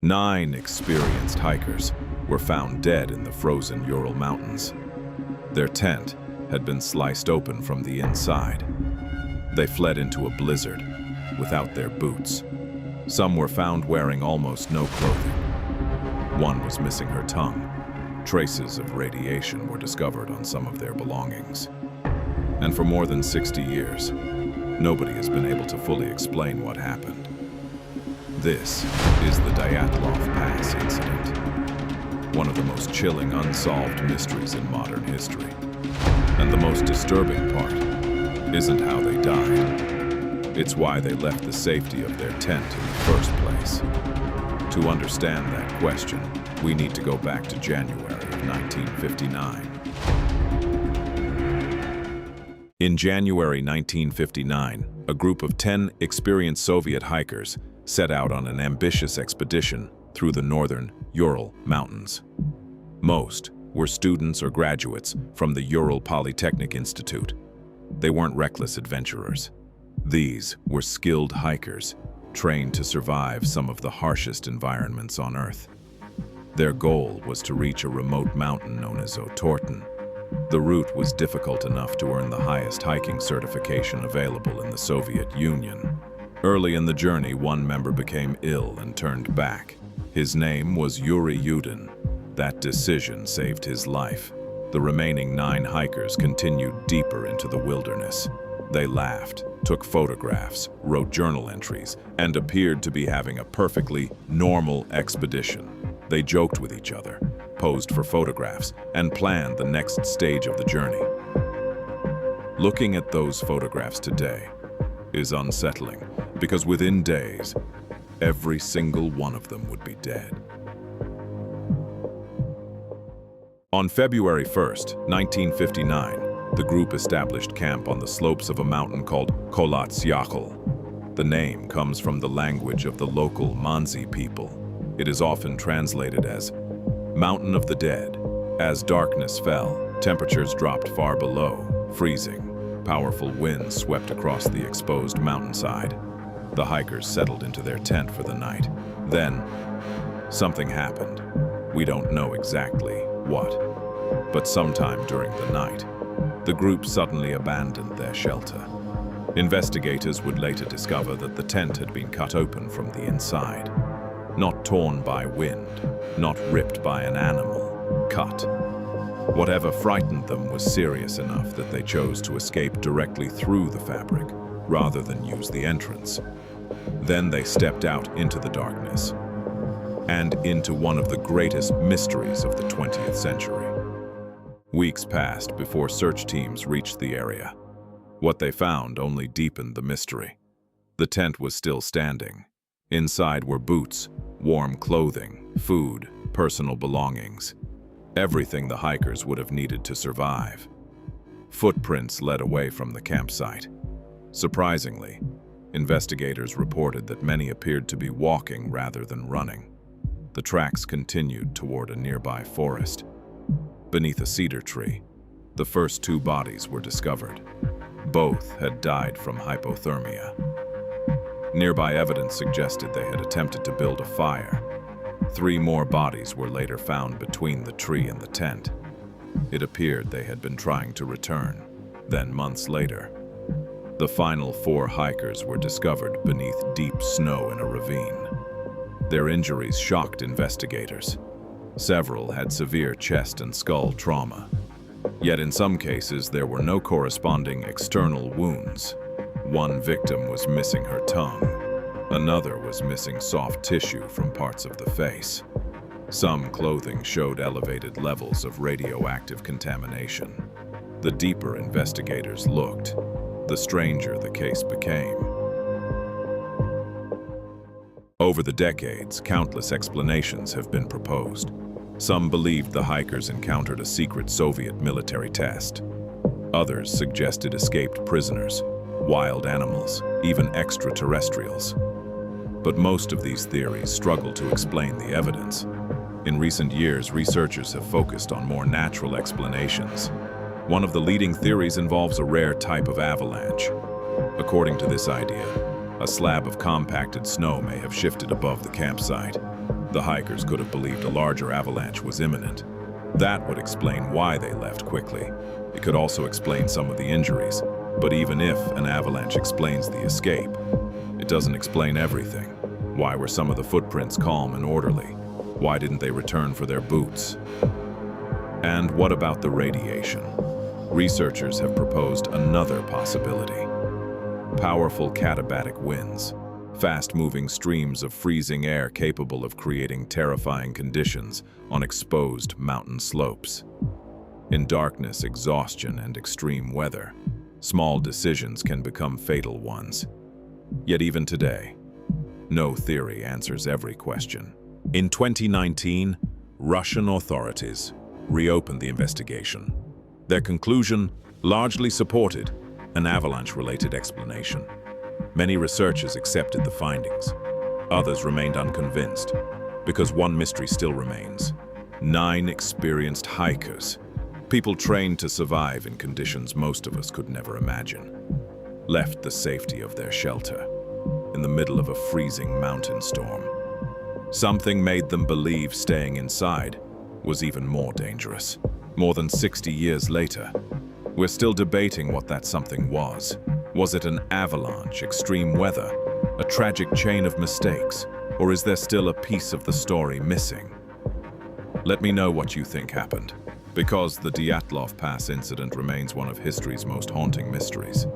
9 experienced hikers were found dead in the frozen Ural Mountains. Their tent had been sliced open from the inside. They fled into a blizzard without their boots. Some were found wearing almost no clothing. One was missing her tongue. Traces of radiation were discovered on some of their belongings. And for more than 60 years, nobody has been able to fully explain what happened. This is the Dyatlov Pass Incident, one of the most chilling unsolved mysteries in modern history. And the most disturbing part isn't how they died. It's why they left the safety of their tent in the first place. To understand that question, we need to go back to January of 1959. In January 1959, a group of 10 experienced Soviet hikers set out on an ambitious expedition through the northern Ural Mountains. Most were students or graduates from the Ural Polytechnic Institute. They weren't reckless adventurers. These were skilled hikers, trained to survive some of the harshest environments on Earth. Their goal was to reach a remote mountain known as Otorten. The route was difficult enough to earn the highest hiking certification available in the Soviet Union. Early in the journey, one member became ill and turned back. His name was Yuri Yudin. That decision saved his life. The remaining 9 hikers continued deeper into the wilderness. They laughed, took photographs, wrote journal entries, and appeared to be having a perfectly normal expedition. They joked with each other, posed for photographs, and planned the next stage of the journey. Looking at those photographs today is unsettling, because within days, every single one of them would be dead. On February 1st, 1959, the group established camp on the slopes of a mountain called Kolatsyakhl. The name comes from the language of the local Mansi people. It is often translated as Mountain of the Dead. As darkness fell, temperatures dropped far below freezing. Powerful winds swept across the exposed mountainside. The hikers settled into their tent for the night. Then, something happened. We don't know exactly what, but sometime during the night, the group suddenly abandoned their shelter. Investigators would later discover that the tent had been cut open from the inside. Not torn by wind, not ripped by an animal, cut. Whatever frightened them was serious enough that they chose to escape directly through the fabric, rather than use the entrance. Then they stepped out into the darkness, and into one of the greatest mysteries of the 20th century. Weeks passed before search teams reached the area. What they found only deepened the mystery. The tent was still standing. Inside were boots, warm clothing, food, personal belongings. Everything the hikers would have needed to survive. Footprints led away from the campsite. Surprisingly, investigators reported that many appeared to be walking rather than running. The tracks continued toward a nearby forest. Beneath a cedar tree, the first 2 bodies were discovered. Both had died from hypothermia. Nearby evidence suggested they had attempted to build a fire. 3 more bodies were later found between the tree and the tent. It appeared they had been trying to return. Then, months later, the final 4 hikers were discovered beneath deep snow in a ravine. Their injuries shocked investigators. Several had severe chest and skull trauma. Yet in some cases, there were no corresponding external wounds. One victim was missing her tongue. Another was missing soft tissue from parts of the face. Some clothing showed elevated levels of radioactive contamination. The deeper investigators looked, the stranger the case became. Over the decades, countless explanations have been proposed. Some believed the hikers encountered a secret Soviet military test. Others suggested escaped prisoners, wild animals, even extraterrestrials. But most of these theories struggle to explain the evidence. In recent years, researchers have focused on more natural explanations. One of the leading theories involves a rare type of avalanche. According to this idea, a slab of compacted snow may have shifted above the campsite. The hikers could have believed a larger avalanche was imminent. That would explain why they left quickly. It could also explain some of the injuries. But even if an avalanche explains the escape, it doesn't explain everything. Why were some of the footprints calm and orderly? Why didn't they return for their boots? And what about the radiation? Researchers have proposed another possibility. Powerful katabatic winds, fast-moving streams of freezing air capable of creating terrifying conditions on exposed mountain slopes. In darkness, exhaustion, and extreme weather, small decisions can become fatal ones. Yet even today, no theory answers every question. In 2019, Russian authorities reopened the investigation. Their conclusion largely supported an avalanche-related explanation. Many researchers accepted the findings. Others remained unconvinced, because one mystery still remains. 9 experienced hikers, people trained to survive in conditions most of us could never imagine, left the safety of their shelter in the middle of a freezing mountain storm. Something made them believe staying inside was even more dangerous. More than 60 years later, we're still debating what that something was. Was it an avalanche, extreme weather, a tragic chain of mistakes, or is there still a piece of the story missing? Let me know what you think happened, because the Dyatlov Pass incident remains one of history's most haunting mysteries.